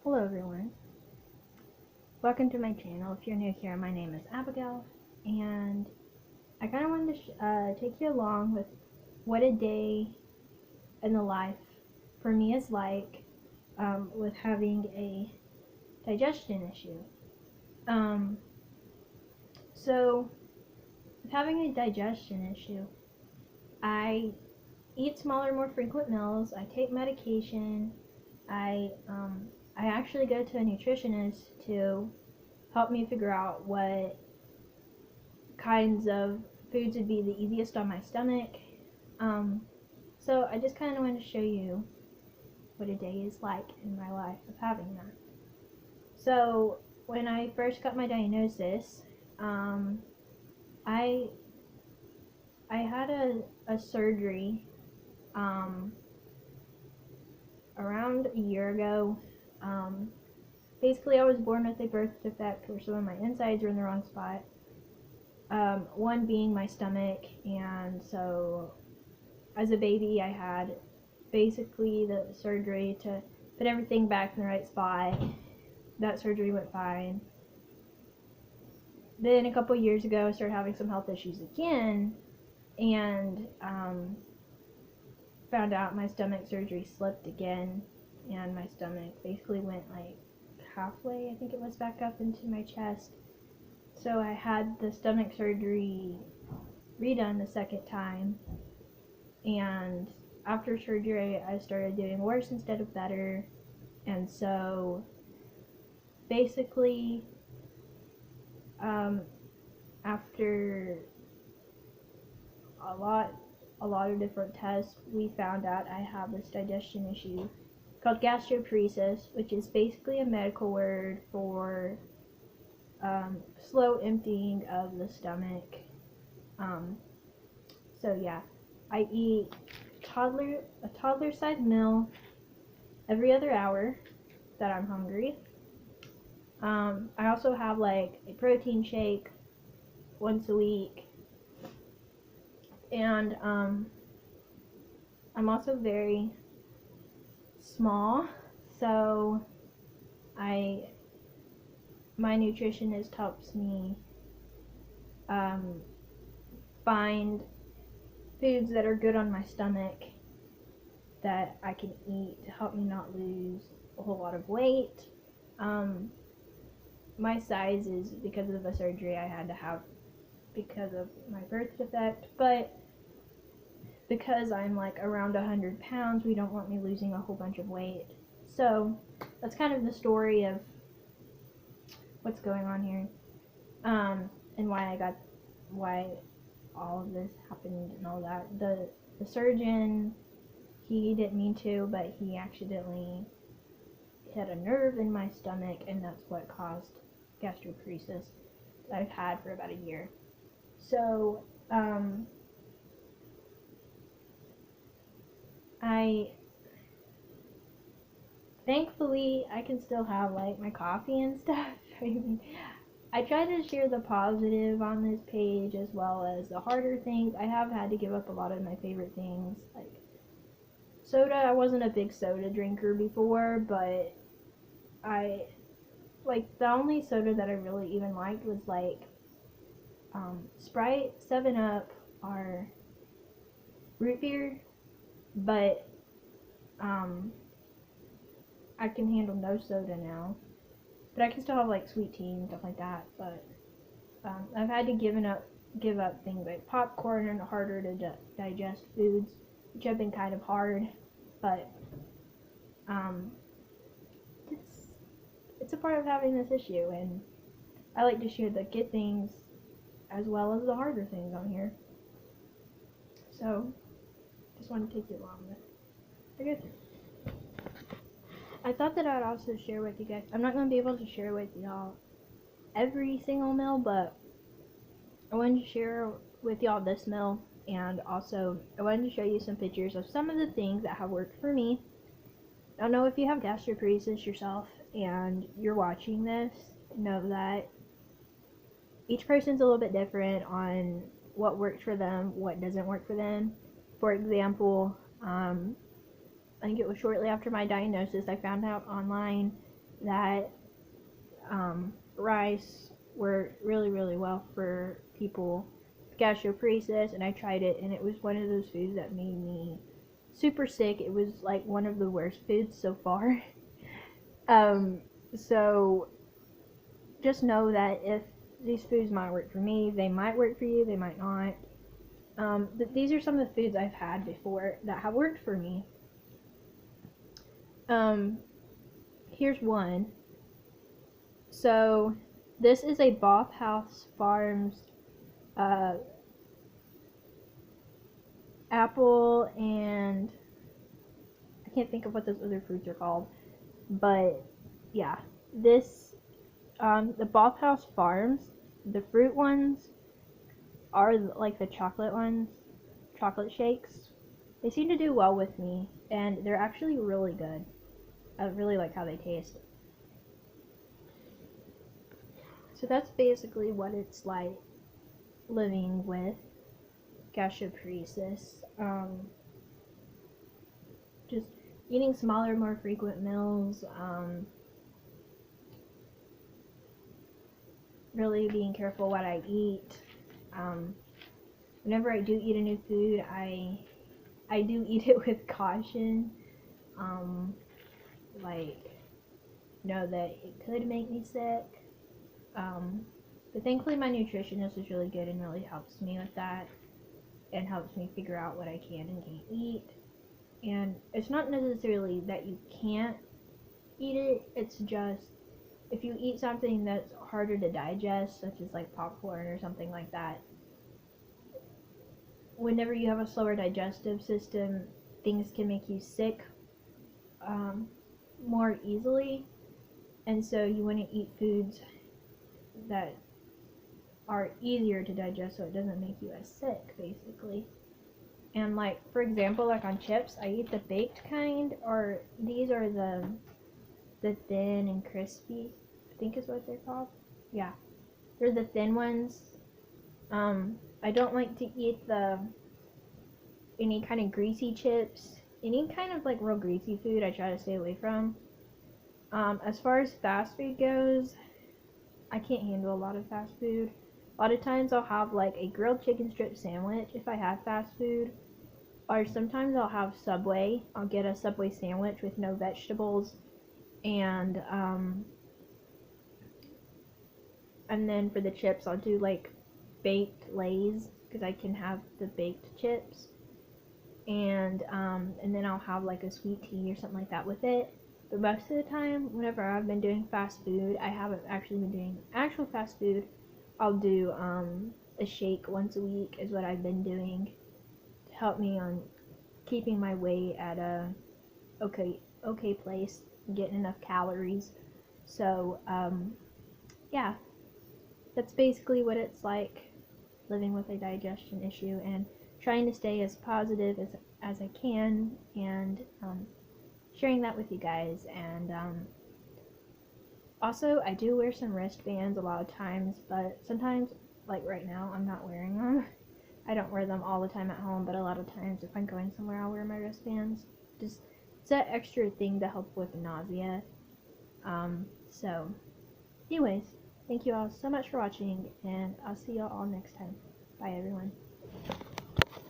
Hello everyone, welcome to my channel. If you're new here, my name is Abigail, and I kind of wanted to take you along with what a day in the life for me is like with having a digestion issue. Um, so, with having a digestion issue, I eat smaller, more frequent meals, I take medication, I actually go to a nutritionist to help me figure out what kinds of foods would be the easiest on my stomach. Um, so I just kind of want to show you what a day is like in my life of having that. So when I first got my diagnosis, um, I I had a surgery um, around a year ago. Um, Basically, I was born with a birth defect where some of my insides were in the wrong spot. One being my stomach, and so as a baby, I had basically the surgery to put everything back in the right spot. That surgery went fine. Then a couple years ago, I started having some health issues again, and found out my stomach surgery slipped again, and my stomach basically went like halfway, I think it was, back up into my chest. So I had the stomach surgery redone the second time, and after surgery I started doing worse instead of better. And so basically, um, after a lot of different tests, we found out I have this digestion issue called gastroparesis, which is basically a medical word for slow emptying of the stomach. Um, so yeah, I eat a toddler-sized meal every other hour that I'm hungry. I also have like a protein shake once a week, and I'm also very small, so I my nutritionist helps me um, find foods that are good on my stomach that I can eat to help me not lose a whole lot of weight. Um, my size is because of the surgery I had to have because of my birth defect, but because I'm like around 100 pounds, we don't want me losing a whole bunch of weight. So that's kind of the story of what's going on here, and why all of this happened and all that. The surgeon, he didn't mean to, but he accidentally hit a nerve in my stomach, and that's what caused gastroparesis that I've had for about a year. So I thankfully I can still have like my coffee and stuff. I mean, I try to share the positive on this page as well as the harder things. I have had to give up a lot of my favorite things, like soda. I wasn't a big soda drinker before, but I like the only soda that I really even liked was like Sprite, 7 Up, or root beer. But um, I can handle no soda now. But I can still have like sweet tea and stuff like that. But I've had to give up things like popcorn and harder to digest foods, which have been kind of hard. But um, it's a part of having this issue, and I like to share the good things as well as the harder things on here. So just want to take you along with it. I guess I thought that I'd also share with you guys. I'm not going to be able to share with y'all every single meal, but I wanted to share with y'all this meal, and also I wanted to show you some pictures of some of the things that have worked for me. I don't know if you have gastroparesis yourself and you're watching this, know that each person's a little bit different on what works for them, what doesn't work for them. For example, I think it was shortly after my diagnosis, I found out online that rice worked really, really well for people with gastroparesis, and I tried it, and it was one of those foods that made me super sick. It was like one of the worst foods so far. So just know that if these foods might work for me, they might work for you, they might not. These are some of the foods I've had before that have worked for me. Here's one. So this is a Boff House Farms apple, and I can't think of what those other fruits are called, but yeah, this the Boff House Farms, the fruit ones are like the chocolate ones, chocolate shakes. They seem to do well with me, and they're actually really good. I really like how they taste. So that's basically what it's like living with gastroparesis. Just eating smaller, more frequent meals. Really being careful what I eat. Whenever I do eat a new food, I do eat it with caution. Like, know that it could make me sick. But thankfully my nutritionist is really good and really helps me with that, and helps me figure out what I can and can't eat. And it's not necessarily that you can't eat it, it's just if you eat something that's harder to digest, such as like popcorn or something like that, whenever you have a slower digestive system, things can make you sick more easily. And so you want to eat foods that are easier to digest so it doesn't make you as sick, basically. And like, for example, like on chips, I eat the baked kind, or these are the thin and crispy, I think is what they're called. Yeah, they're the thin ones. I don't like to eat any kind of greasy chips. Any kind of like real greasy food I try to stay away from. As far as fast food goes, I can't handle a lot of fast food. A lot of times I'll have like a grilled chicken strip sandwich if I have fast food. Or sometimes I'll have Subway. I'll get a Subway sandwich with no vegetables. And then for the chips, I'll do like baked Lay's, because I can have the baked chips. And then I'll have like a sweet tea or something like that with it. But most of the time, whenever I've been doing fast food, I haven't actually been doing actual fast food. I'll do a shake once a week is what I've been doing to help me on keeping my weight at a okay place, getting enough calories. So yeah, that's basically what it's like living with a digestion issue, and trying to stay as positive as I can, and sharing that with you guys. And also, I do wear some wristbands a lot of times, but sometimes, like right now, I'm not wearing them. I don't wear them all the time at home, but a lot of times if I'm going somewhere, I'll wear my wristbands. Just, it's that extra thing to help with nausea. So, anyways, thank you all so much for watching, and I'll see y'all all next time. Bye, everyone.